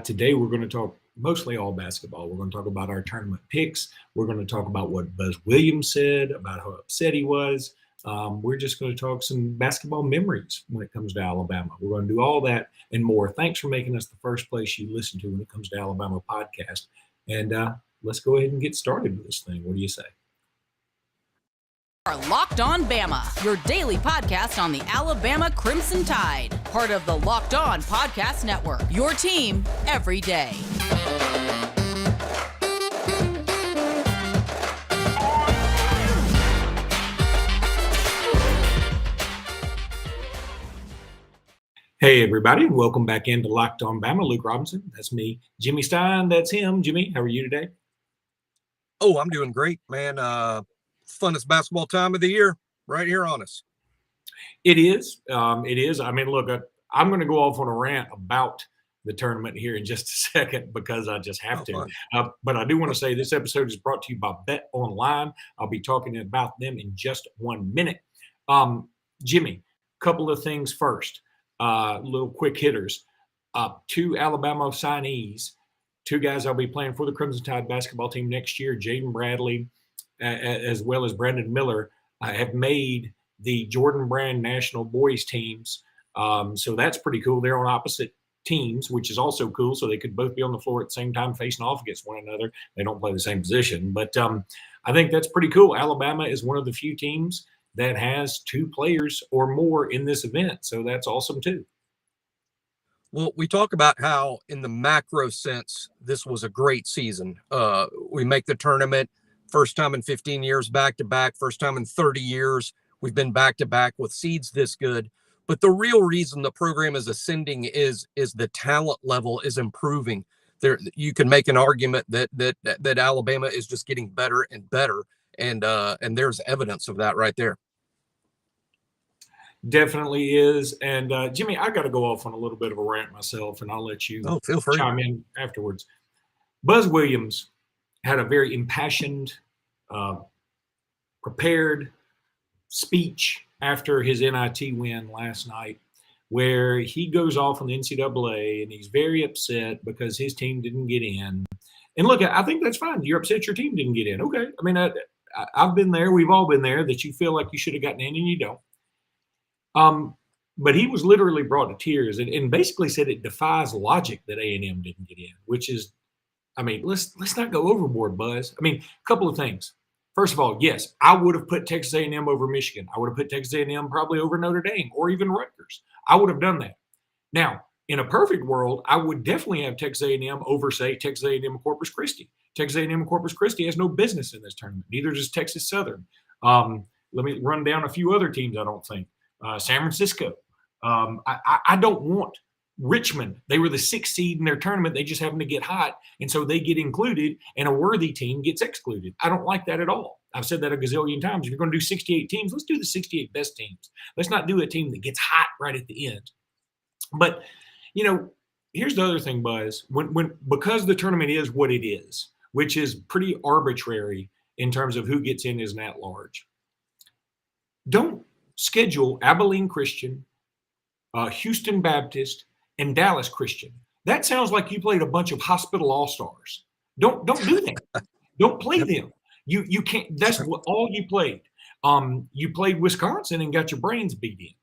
Today, we're going to talk mostly all basketball. We're going to talk about our tournament picks. We're going to talk about what Buzz Williams said, about how upset he was. We're just going to talk some basketball memories when it comes to Alabama. We're going to do all that and more. Thanks for making us the first place you listen to when it comes to Alabama podcast. And let's go ahead and get started with this thing. What do you say? Are Locked On Bama, your daily podcast on the Alabama Crimson Tide. Part of the Locked On Podcast Network, your team every day. Hey, everybody. Welcome back into Locked On Bama. Luke Robinson. That's me. Jimmy Stein. That's him. Jimmy, how are you today? Oh, I'm doing great, man. Funnest basketball time of the year right here on us. It is. It is. I mean, look, I'm going to go off on a rant about the tournament here in just a second because I just have to. But I do want to say this episode is brought to you by Bet Online. I'll be talking about them in just 1 minute. Jimmy, couple of things first. Little quick hitters. 2 Alabama signees, 2 guys I'll be playing for the Crimson Tide basketball team next year, Jaden Bradley, as well as Brandon Miller, have made the Jordan Brand National Boys teams. So that's pretty cool. They're on opposite teams, which is also cool. So they could both be on the floor at the same time facing off against one another. They don't play the same position. But I think that's pretty cool. Alabama is one of the few teams that has 2 players or more in this event. So that's awesome too. Well, we talk about how in the macro sense, this was a great season. We make the tournament first time in 15 years, back-to-back, first time in 30 years. We've been back-to-back with seeds this good. But the real reason the program is ascending is the talent level is improving. There, you can make an argument that Alabama is just getting better and better. And there's evidence of that right there. Definitely is. And Jimmy, I got to go off on a little bit of a rant myself, and I'll let you feel free. Chime in afterwards. Buzz Williams had a very impassioned, prepared speech after his NIT win last night, where he goes off on the NCAA and he's very upset because his team didn't get in. And look, I think that's fine. You're upset your team didn't get in. Okay. I mean, I've been there. We've all been there that you feel like you should have gotten in and you don't. But he was literally brought to tears and basically said it defies logic that A&M didn't get in, which is, I mean, let's not go overboard, Buzz. I mean, a couple of things. First of all, yes, I would have put Texas A&M over Michigan. I would have put Texas A&M probably over Notre Dame or even Rutgers. I would have done that. Now, in a perfect world, I would definitely have Texas A&M over, say, Texas A&M and Corpus Christi. Texas A&M and Corpus Christi has no business in this tournament. Neither does Texas Southern. Let me run down a few other teams I don't think. San Francisco. I don't want Richmond. They were the 6th seed in their tournament. They just happen to get hot, and so they get included, and a worthy team gets excluded. I don't like that at all. I've said that a gazillion times. If you're going to do 68 teams, let's do the 68 best teams. Let's not do a team that gets hot right at the end. But, you know, here's the other thing, Buzz. Because the tournament is what it is, which is pretty arbitrary in terms of who gets in as an at-large, don't schedule Abilene Christian, Houston Baptist, and Dallas Christian. That sounds like you played a bunch of hospital all-stars. Don't do that. Don't play them. You can't. That's what all you played. You played Wisconsin and got your brains beat in.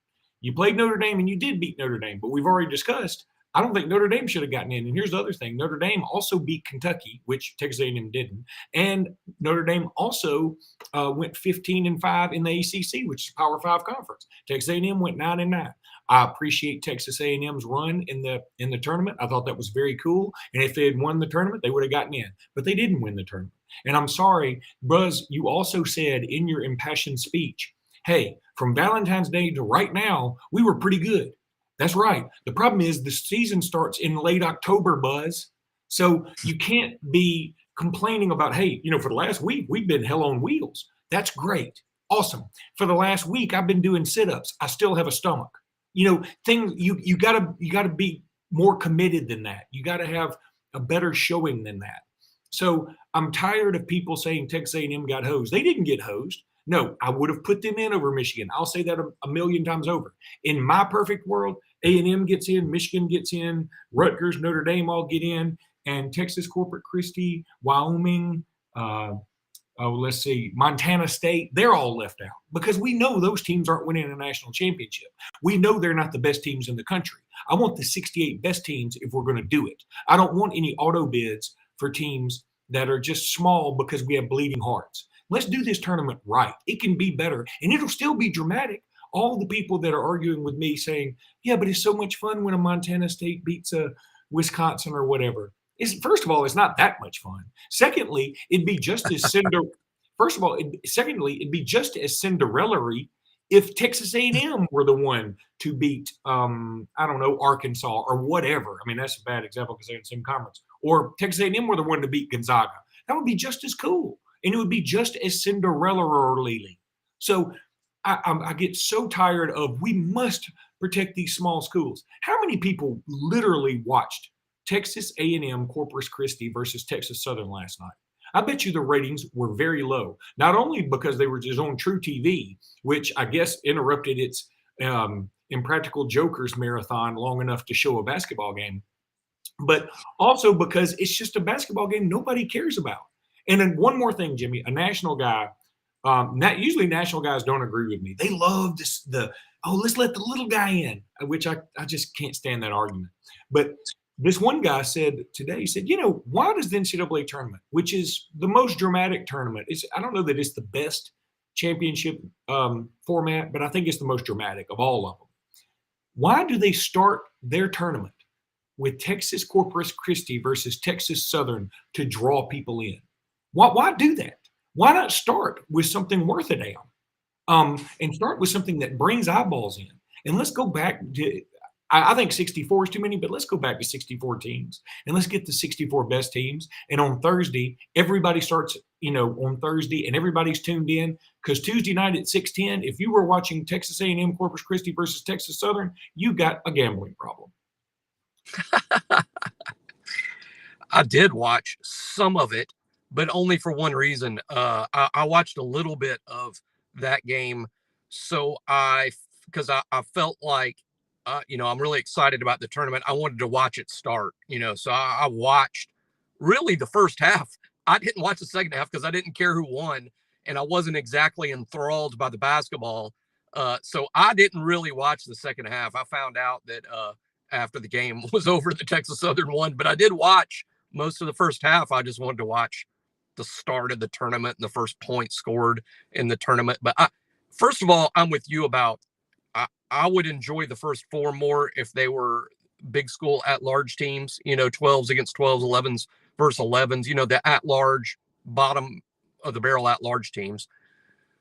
You played Notre Dame and you did beat Notre Dame, but we've already discussed. I don't think Notre Dame should have gotten in. And here's the other thing. Notre Dame also beat Kentucky, which Texas A&M didn't. And Notre Dame also went 15-5 in the ACC, which is Power 5 conference. Texas A&M went 9-9. I appreciate Texas A&M's run in the tournament. I thought that was very cool. And if they had won the tournament, they would have gotten in. But they didn't win the tournament. And I'm sorry, Buzz, you also said in your impassioned speech, hey, from Valentine's Day to right now, we were pretty good. That's right. The problem is the season starts in late October, Buzz. So you can't be complaining about, hey, you know, for the last week, we've been hell on wheels. That's great. Awesome. For the last week, I've been doing sit-ups. I still have a stomach. You know, things you gotta be more committed than that. You gotta have a better showing than that. So I'm tired of people saying Texas A&M got hosed. They didn't get hosed. No, I would have put them in over Michigan. I'll say that a million times over. In my perfect world, A&M gets in, Michigan gets in, Rutgers, Notre Dame all get in, and Texas, Corpus Christi, Wyoming, let's see, Montana State, they're all left out because we know those teams aren't winning a national championship. We know they're not the best teams in the country. I want the 68 best teams if we're going to do it. I don't want any auto bids for teams that are just small because we have bleeding hearts. Let's do this tournament right. It can be better, and it'll still be dramatic. All the people that are arguing with me saying, yeah, but it's so much fun when a Montana State beats a Wisconsin or whatever. First of all, it's not that much fun. Secondly, it'd be just as it'd be just as Cinderella-y if Texas A&M were the one to beat, I don't know, Arkansas or whatever. I mean, that's a bad example because they're in the same conference. Or Texas A&M were the one to beat Gonzaga. That would be just as cool, and it would be just as Cinderella-y. So I get so tired of we must protect these small schools. How many people literally watched Texas A&M Corpus Christi versus Texas Southern last night? I bet you the ratings were very low, not only because they were just on True TV, which I guess interrupted its Impractical Jokers marathon long enough to show a basketball game, but also because it's just a basketball game nobody cares about. And then one more thing, Jimmy, a national guy, usually national guys don't agree with me. They love let's let the little guy in, which I just can't stand that argument. But this one guy said today, he said, why does the NCAA tournament, which is the most dramatic tournament, I don't know that it's the best championship format, but I think it's the most dramatic of all of them. Why do they start their tournament with Texas Corpus Christi versus Texas Southern to draw people in? Why do that? Why not start with something worth a damn and start with something that brings eyeballs in? And let's go back to, I think 64 is too many, but let's go back to 64 teams and let's get the 64 best teams. And on Thursday, everybody starts, on Thursday and everybody's tuned in because Tuesday night at 6:10, if you were watching Texas A&M Corpus Christi versus Texas Southern, you got a gambling problem. I did watch some of it, but only for one reason. I watched a little bit of that game. So because I felt like, I'm really excited about the tournament. I wanted to watch it start, so I watched really the first half. I didn't watch the second half because I didn't care who won, and I wasn't exactly enthralled by the basketball. So I didn't really watch the second half. I found out that after the game was over, the Texas Southern won, but I did watch most of the first half. I just wanted to watch the start of the tournament and the first point scored in the tournament. But first of all, I'm with you about I would enjoy the first four more if they were big school at-large teams, 12s against 12s, 11s versus 11s, the at-large, bottom of the barrel at-large teams.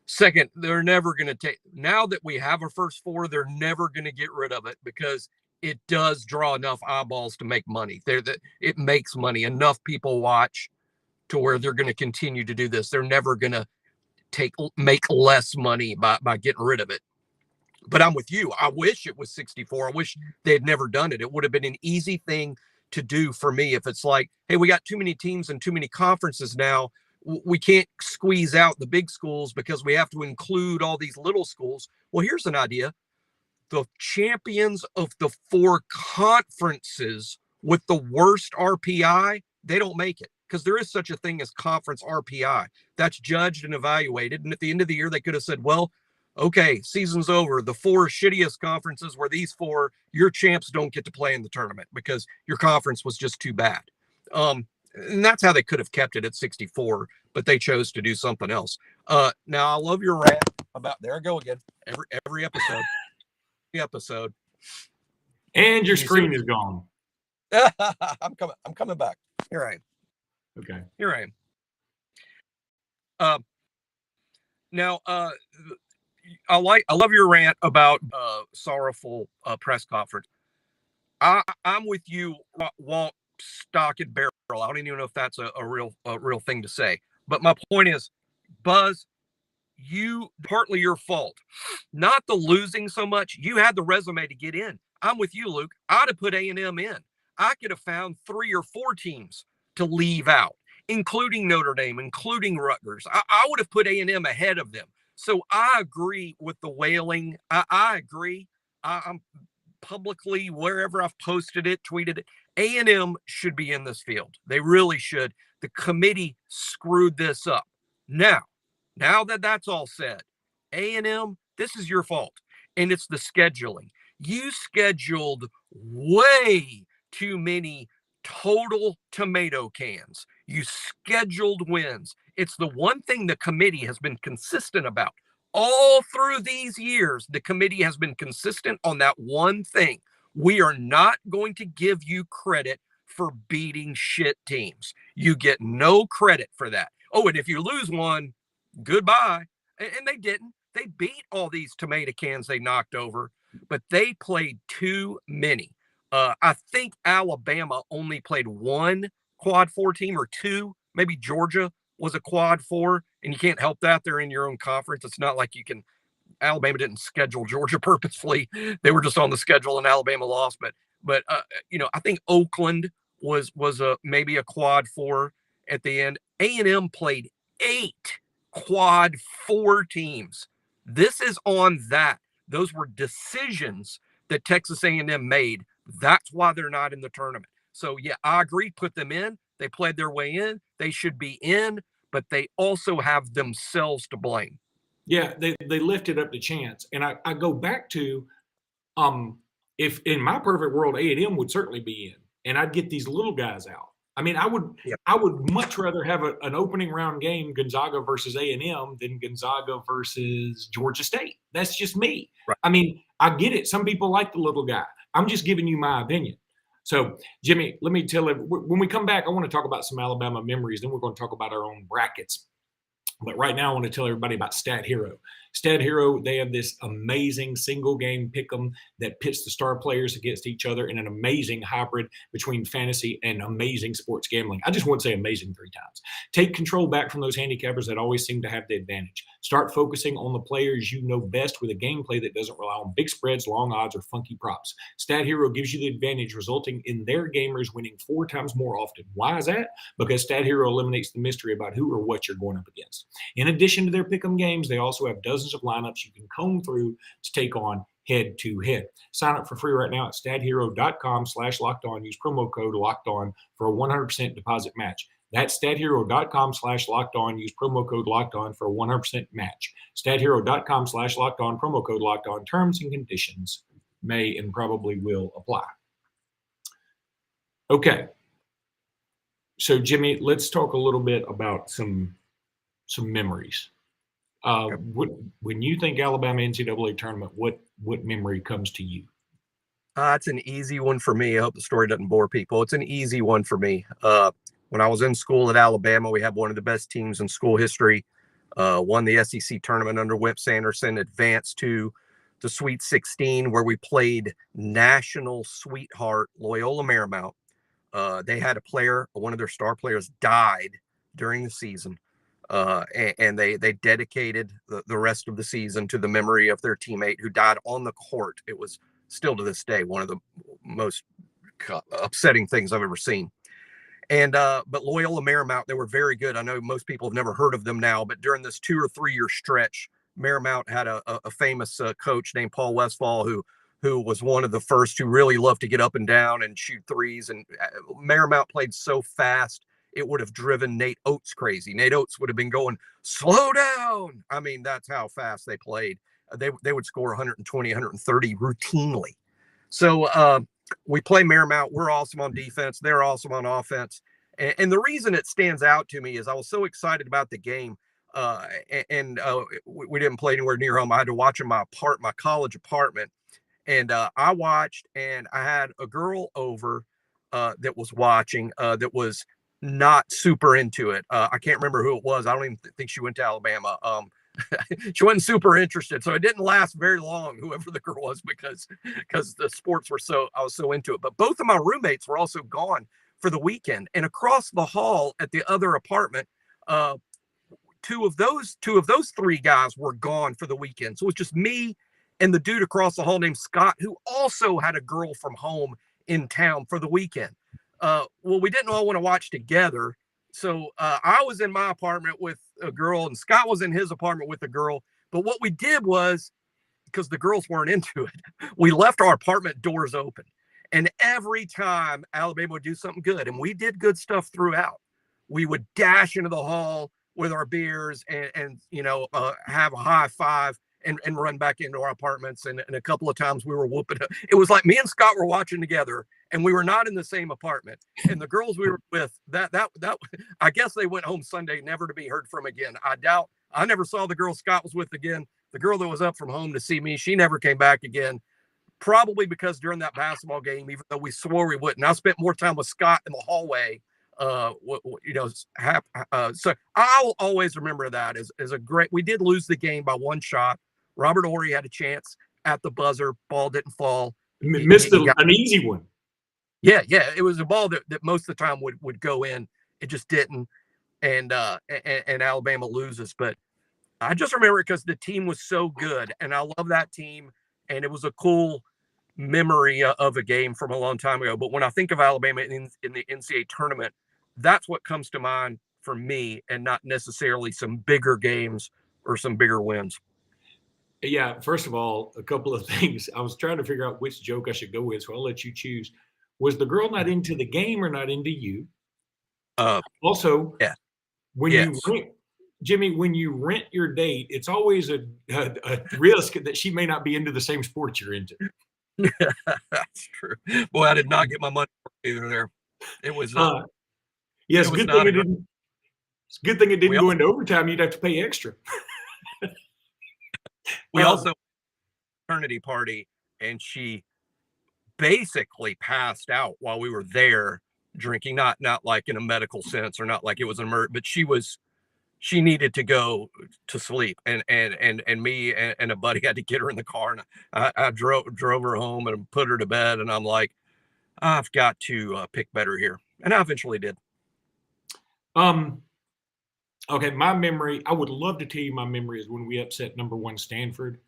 Second, they're never going to now that we have a first four, they're never going to get rid of it because it does draw enough eyeballs to make money. It makes money. Enough people watch to where they're going to continue to do this. They're never going to make less money by getting rid of it. But I'm with you. I wish it was 64. I wish they had never done it. It would have been an easy thing to do for me if it's like, hey, we got too many teams and too many conferences now. We can't squeeze out the big schools because we have to include all these little schools. Well, here's an idea. The champions of the four conferences with the worst RPI, they don't make it because there is such a thing as conference RPI. That's judged and evaluated. And at the end of the year, they could have said, well, okay, season's over. The four shittiest conferences were these four. Your champs don't get to play in the tournament because your conference was just too bad. And that's how they could have kept it at 64, but they chose to do something else. Now, I love your rant about, there I go again, every episode. Episode. And your screen is gone. I'm coming back. Here I am. Okay. Here I am. Now, I love your rant about sorrowful press conference. I'm with you. Walt stock and barrel. I don't even know if that's a real thing to say. But my point is, Buzz, partly your fault, not the losing so much. You had the resume to get in. I'm with you, Luke. I'd have put A&M in. I could have found 3 or 4 teams to leave out, including Notre Dame, including Rutgers. I would have put A&M ahead of them. So I agree with the wailing. I agree. I'm publicly, wherever I've posted it, tweeted it, A&M should be in this field. They really should. The committee screwed this up. Now that that's all said, A&M, this is your fault. And it's the scheduling. You scheduled way too many total tomato cans. You scheduled wins. It's the one thing the committee has been consistent about. All through these years, the committee has been consistent on that one thing. We are not going to give you credit for beating shit teams. You get no credit for that. Oh, and if you lose one, goodbye. And they didn't. They beat all these tomato cans they knocked over, but they played too many. I think Alabama only played one quad four team or two. Maybe Georgia was a quad four, and you can't help that. They're in your own conference. It's not like you can. Alabama didn't schedule Georgia purposefully. They were just on the schedule, and Alabama lost. But I think Oakland was maybe a quad four at the end. A&M played 8 quad four teams. This is on that. Those were decisions that Texas A&M made. That's why they're not in the tournament. So, yeah, I agree. Put them in. They played their way in. They should be in, but they also have themselves to blame. Yeah, they lifted up the chance. And I go back to if in my perfect world, A&M would certainly be in, and I'd get these little guys out. I mean, I would much rather have an opening round game, Gonzaga versus A&M, than Gonzaga versus Georgia State. That's just me. Right. I mean, I get it. Some people like the little guy. I'm just giving you my opinion. So, Jimmy, let me tell you, when we come back, I want to talk about some Alabama memories. Then we're going to talk about our own brackets. But right now, I want to tell everybody about Stat Hero. Stat Hero, they have this amazing single game pick'em that pits the star players against each other in an amazing hybrid between fantasy and amazing sports gambling. I just want to say amazing 3 times. Take control back from those handicappers that always seem to have the advantage. Start focusing on the players you know best with a gameplay that doesn't rely on big spreads, long odds, or funky props. Stat Hero gives you the advantage, resulting in their gamers winning 4 times more often. Why is that? Because Stat Hero eliminates the mystery about who or what you're going up against. In addition to their pick'em games, they also have dozens of lineups you can comb through to take on head-to-head. Sign up for free right now at stathero.com/lockedon. Use promo code LOCKEDON for a 100% deposit match. That's stathero.com/lockedon. Use promo code LOCKEDON for a 100% match. stathero.com/lockedon, promo code LOCKEDON. Terms and conditions may and probably will apply. Okay. So, Jimmy, let's talk a little bit about some memories. When you think Alabama NCAA tournament, what memory comes to you? It's an easy one for me. I hope the story doesn't bore people. It's an easy one for me. When I was in school at Alabama, we had one of the best teams in school history. Won the SEC tournament under Wimp Sanderson, advanced to the Sweet 16, where we played national sweetheart Loyola Marymount. They had a player, one of their star players, died during the season. And they dedicated the rest of the season to the memory of their teammate who died on the court. It was still to this day one of the most upsetting things I've ever seen. And but Loyola Marymount, they were very good. I know most people have never heard of them now, but during this 2 or 3 year stretch, Marymount had a famous coach named Paul Westphal who was one of the first who really loved to get up and down and shoot threes. And Marymount played so fast, it would have driven Nate Oates crazy. Nate Oates would have been going, slow down. I mean, that's how fast they played. They would score 120, 130 routinely. So we play Marymount. We're awesome on defense. They're awesome on offense. And the reason it stands out to me is I was so excited about the game. We didn't play anywhere near home. I had to watch in my college apartment. And I watched, and I had a girl over that was watching that was not super into it. I can't remember who it was. I don't even think she went to Alabama. She wasn't super interested. So it didn't last very long, whoever the girl was, because the sports were I was so into it. But both of my roommates were also gone for the weekend. And across the hall at the other apartment, two of those 3 guys were gone for the weekend. So it was just me and the dude across the hall named Scott, who also had a girl from home in town for the weekend. Well, we didn't all want to watch together. So I was in my apartment with a girl, and Scott was in his apartment with a girl. But what we did was, because the girls weren't into it, we left our apartment doors open. And every time Alabama would do something good, and we did good stuff throughout, we would dash into the hall with our beers and have a high five and run back into our apartments. And a couple of times we were whooping up. It was like me and Scott were watching together, and we were not in the same apartment. And the girls we were with, that I guess they went home Sunday, never to be heard from again. I never saw the girl Scott was with again. The girl that was up from home to see me, she never came back again. Probably because during that basketball game, even though we swore we wouldn't, I spent more time with Scott in the hallway. So I'll always remember that as a great. We did lose the game by one shot. Robert Horry had a chance at the buzzer. Ball didn't fall. Missed an easy one. Yeah. It was a ball that most of the time would go in. It just didn't, and Alabama loses. But I just remember it because the team was so good, and I love that team, and it was a cool memory of a game from a long time ago. But when I think of Alabama in the NCAA tournament, that's what comes to mind for me, and not necessarily some bigger games or some bigger wins. Yeah, first of all, a couple of things. I was trying to figure out which joke I should go with, so I'll let you choose. Was the girl not into the game or not into you? Also, yeah. Jimmy, when you rent your date, it's always a risk that she may not be into the same sport you're into. That's true. Boy, I did not get my money either there. It was yes, good thing it didn't go into overtime. You'd have to pay extra. We also fraternity party, and she basically passed out while we were there drinking, not like in a medical sense or not like it was an emergency, but she needed to go to sleep, and me and a buddy had to get her in the car, and I drove her home and put her to bed, and I'm like, I've got to pick better here, and I eventually did. Okay, my memory, I would love to tell you my memory is when we upset number 1 Stanford.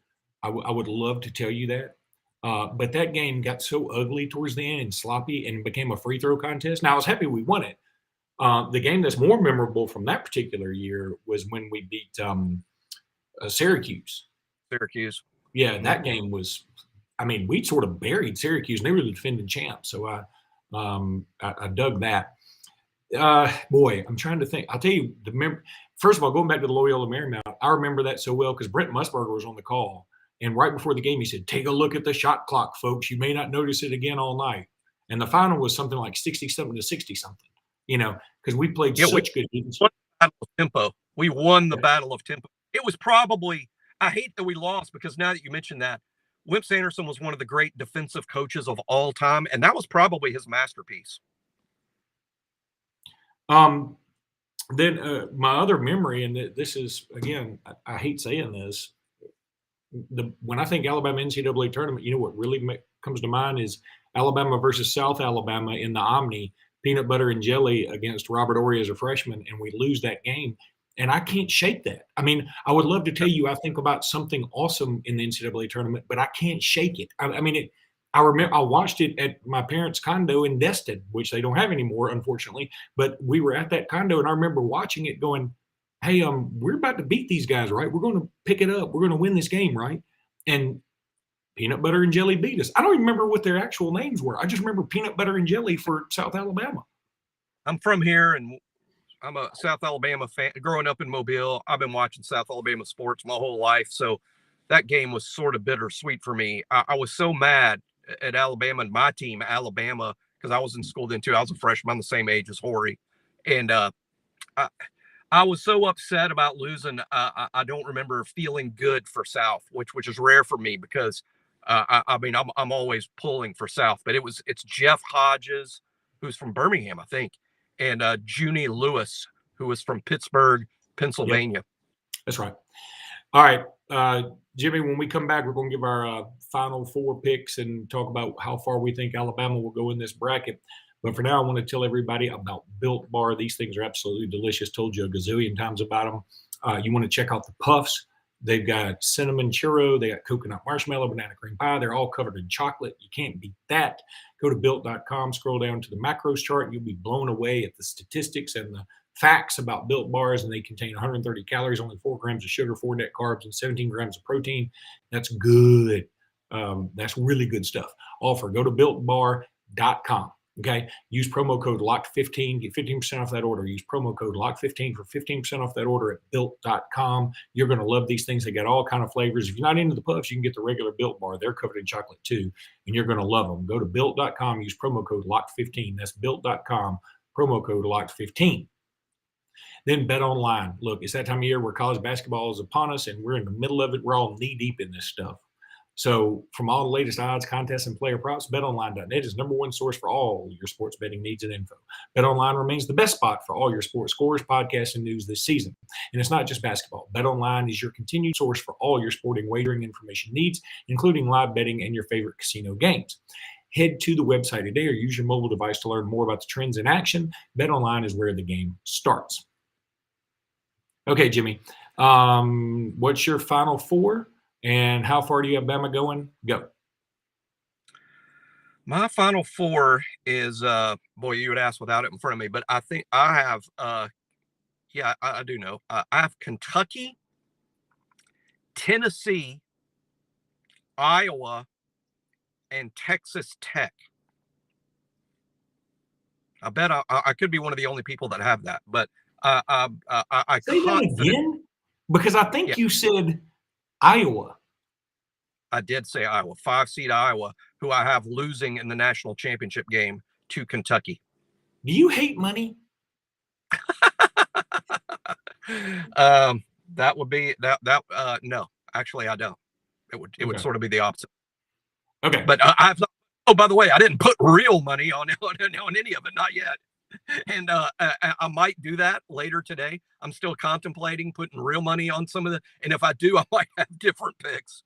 I would love to tell you that. But that game got so ugly towards the end and sloppy and became a free throw contest. Now, I was happy we won it. The game that's more memorable from that particular year was when we beat Syracuse. Yeah, that game was, we sort of buried Syracuse, and they were the defending champs. So I dug that. Boy, I'm trying to think. I'll tell you, first of all, going back to the Loyola Marymount, I remember that so well because Brent Musburger was on the call. And right before the game, he said, "Take a look at the shot clock, folks. You may not notice it again all night." And the final was something like 60-something to 60-something, because we played such good defense. Battle of tempo. We won the battle of tempo. It was probably, I hate that we lost because now that you mentioned that, Wimp Sanderson was one of the great defensive coaches of all time, and that was probably his masterpiece. Then my other memory, and this is, again, I hate saying this, when I think Alabama NCAA tournament, what really comes to mind is Alabama versus South Alabama in the Omni, peanut butter and jelly against Robert Horry as a freshman, and we lose that game. And I can't shake that. I would love to tell you I think about something awesome in the NCAA tournament, but I can't shake it. I remember I watched it at my parents' condo in Destin, which they don't have anymore, unfortunately. But we were at that condo, and I remember watching it going, hey, we're about to beat these guys, right? We're going to pick it up. We're going to win this game, right? And peanut butter and jelly beat us. I don't even remember what their actual names were. I just remember peanut butter and jelly for South Alabama. I'm from here, and I'm a South Alabama fan. Growing up in Mobile, I've been watching South Alabama sports my whole life. So that game was sort of bittersweet for me. I was so mad at Alabama and my team, Alabama, because I was in school then too. I was a freshman. I'm the same age as Horry. And I was so upset about losing. I don't remember feeling good for South, which is rare for me because I'm always pulling for South. But it's Jeff Hodges, who's from Birmingham, I think, and Junie Lewis, who was from Pittsburgh, Pennsylvania. Yep. That's right. All right, Jimmy, when we come back, we're going to give our final 4 picks and talk about how far we think Alabama will go in this bracket. But for now, I want to tell everybody about Built Bar. These things are absolutely delicious. Told you a gazillion times about them. You want to check out the puffs. They've got cinnamon churro. They got coconut marshmallow, banana cream pie. They're all covered in chocolate. You can't beat that. Go to Built.com, scroll down to the macros chart. You'll be blown away at the statistics and the facts about Built bars, and they contain 130 calories, only 4 grams of sugar, 4 net carbs, and 17 grams of protein. That's good. That's really good stuff. Offer. Go to BuiltBar.com. Okay. Use promo code LOCKED15. Get 15% off that order. Use promo code LOCKED15 for 15% off that order at Built.com. You're going to love these things. They got all kind of flavors. If you're not into the puffs, you can get the regular Built bar. They're covered in chocolate too, and you're going to love them. Go to Built.com. Use promo code LOCKED15. That's Built.com. Promo code LOCKED15. Then Bet Online. Look, it's that time of year where college basketball is upon us, and we're in the middle of it. We're all knee deep in this stuff. So from all the latest odds, contests, and player props, BetOnline.net is #1 source for all your sports betting needs and info. BetOnline remains the best spot for all your sports scores, podcasts, and news this season. And it's not just basketball. BetOnline is your continued source for all your sporting wagering information needs, including live betting and your favorite casino games. Head to the website today or use your mobile device to learn more about the trends in action. BetOnline is where the game starts. Okay, Jimmy, what's your final four? And how far do you have Bama going? Go. My final four is, boy, you would ask without it in front of me, but I think I have, I do know. I have Kentucky, Tennessee, Iowa, and Texas Tech. I bet I could be one of the only people that have that, but I say that again, because I think you said Iowa. I did say Iowa, 5-seed Iowa, who I have losing in the national championship game to Kentucky. Do you hate money? That would be that. No, actually, I don't. It would sort of be the opposite. Okay, but I've. Oh, by the way, I didn't put real money on any of it, not yet. And I might do that later today. I'm still contemplating putting real money on some of the. And if I do, I might have different picks.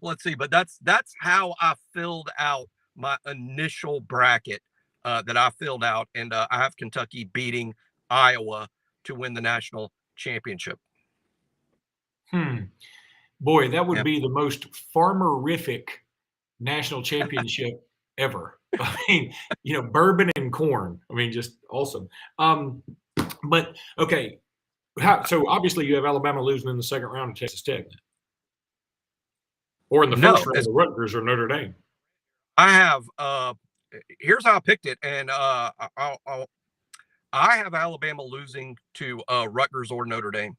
Let's see. But that's how I filled out my initial bracket that I filled out, and I have Kentucky beating Iowa to win the national championship. Boy, that would be the most farmerific national championship ever. I mean, bourbon and corn. I mean, just awesome. But okay, so obviously you have Alabama losing in the second round to Texas Tech, or in the first round to Rutgers or Notre Dame. I have. Here's how I picked it, and I have Alabama losing to Rutgers or Notre Dame.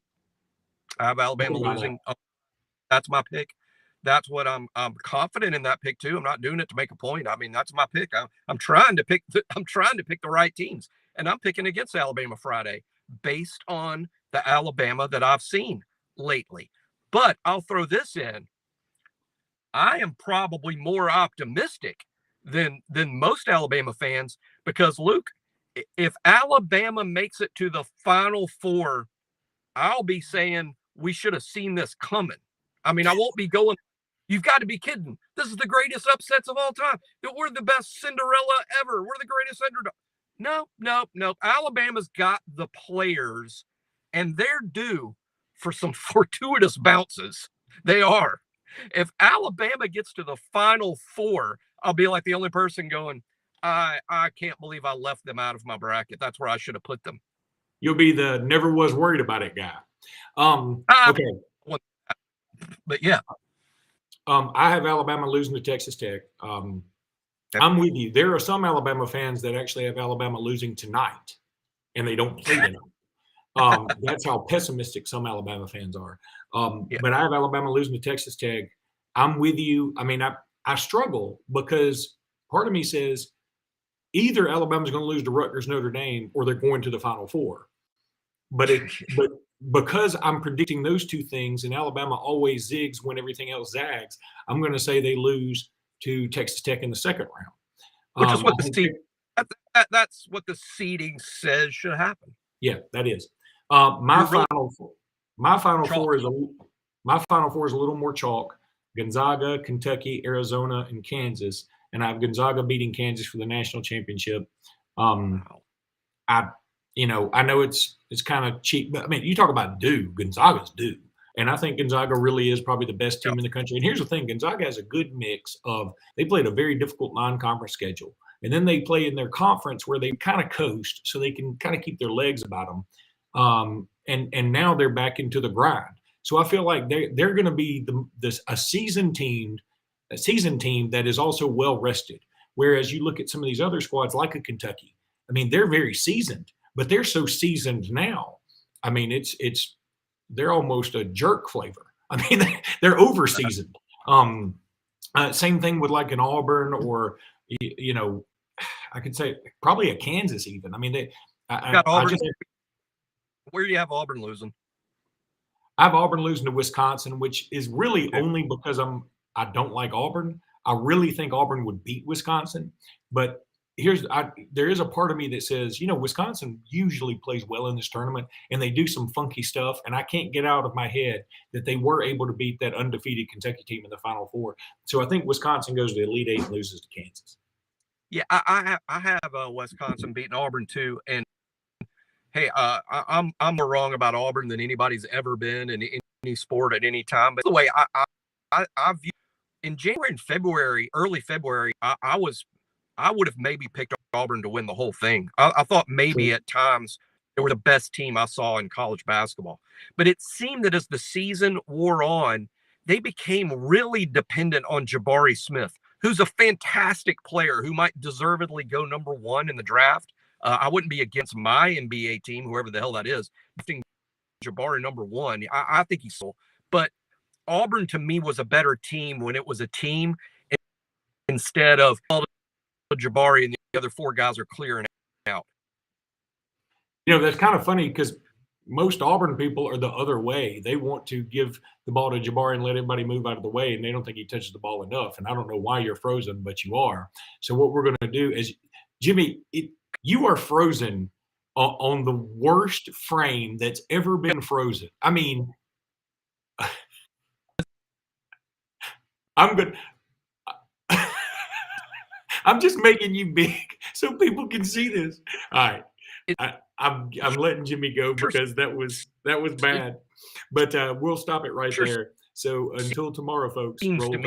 I have Alabama losing. That's my pick. That's what I'm confident in that pick too. I'm not doing it to make a point. I mean, that's my pick. I'm trying to pick the right teams, and I'm picking against Alabama Friday based on the Alabama that I've seen lately. But I'll throw this in. I am probably more optimistic than most Alabama fans because, Luke, if Alabama makes it to the Final Four, I'll be saying we should have seen this coming. I mean, I won't be going, you've got to be kidding. This is the greatest upsets of all time. We're the best Cinderella ever. We're the greatest underdog. No. Alabama's got the players, and they're due for some fortuitous bounces. They are. If Alabama gets to the Final Four, I'll be like the only person going, I can't believe I left them out of my bracket. That's where I should have put them. You'll be the never was worried about it guy. Okay. But yeah. I have Alabama losing to Texas Tech. I'm with you. There are some Alabama fans that actually have Alabama losing tonight, and they don't play tonight. That's how pessimistic some Alabama fans are. But I have Alabama losing to Texas Tech. I'm with you. I mean, I struggle because part of me says either Alabama's going to lose to Rutgers, Notre Dame, or they're going to the Final Four. But because I'm predicting those two things, and Alabama always zigs when everything else zags, I'm going to say they lose to Texas Tech in the second round. Which is what that's what the seeding says should happen. Yeah, that is. My final four is a little more chalk. Gonzaga, Kentucky, Arizona, and Kansas, and I have Gonzaga beating Kansas for the national championship. I know it's kind of cheap, but I mean, you talk about due. Gonzaga's due, and I think Gonzaga really is probably the best team in the country. And here's the thing: Gonzaga has a good mix of. They played a very difficult non-conference schedule. and then they play in their conference where they kind of coast, so they can kind of keep their legs about them. And now they're back into the grind. So I feel like they're going to be a seasoned team that is also well rested. Whereas you look at some of these other squads like a Kentucky, I mean, they're very seasoned, but they're so seasoned now. I mean, they're almost a jerk flavor. I mean, they're over seasoned. Same thing with like an Auburn or, I could say probably a Kansas even. I mean, where do you have Auburn losing? I have Auburn losing to Wisconsin, which is really only because I don't like Auburn. I really think Auburn would beat Wisconsin, but there is a part of me that says, Wisconsin usually plays well in this tournament and they do some funky stuff. And I can't get out of my head that they were able to beat that undefeated Kentucky team in the Final Four. So I think Wisconsin goes to the Elite Eight and loses to Kansas. Yeah, I have Wisconsin beating Auburn too. And hey, I'm more wrong about Auburn than anybody's ever been in any sport at any time. But the way I view in January and February, early February, I would have maybe picked Auburn to win the whole thing. I thought maybe at times they were the best team I saw in college basketball. But it seemed that as the season wore on, they became really dependent on Jabari Smith, who's a fantastic player who might deservedly go number 1 in the draft. I wouldn't be against my NBA team, whoever the hell that is, drafting Jabari number 1. I think he's so. But Auburn to me was a better team when it was a team instead of Jabari and the other 4 guys are clearing out. That's kind of funny because most Auburn people are the other way. They want to give the ball to Jabari and let everybody move out of the way, and they don't think he touches the ball enough. And I don't know why you're frozen, but you are. So what we're going to do is, Jimmy, you are frozen on the worst frame that's ever been frozen. I mean, I'm good. I'm just making you big so people can see this. All right. I'm letting Jimmy go because that was bad. But we'll stop it right there. So until tomorrow, folks, roll tide.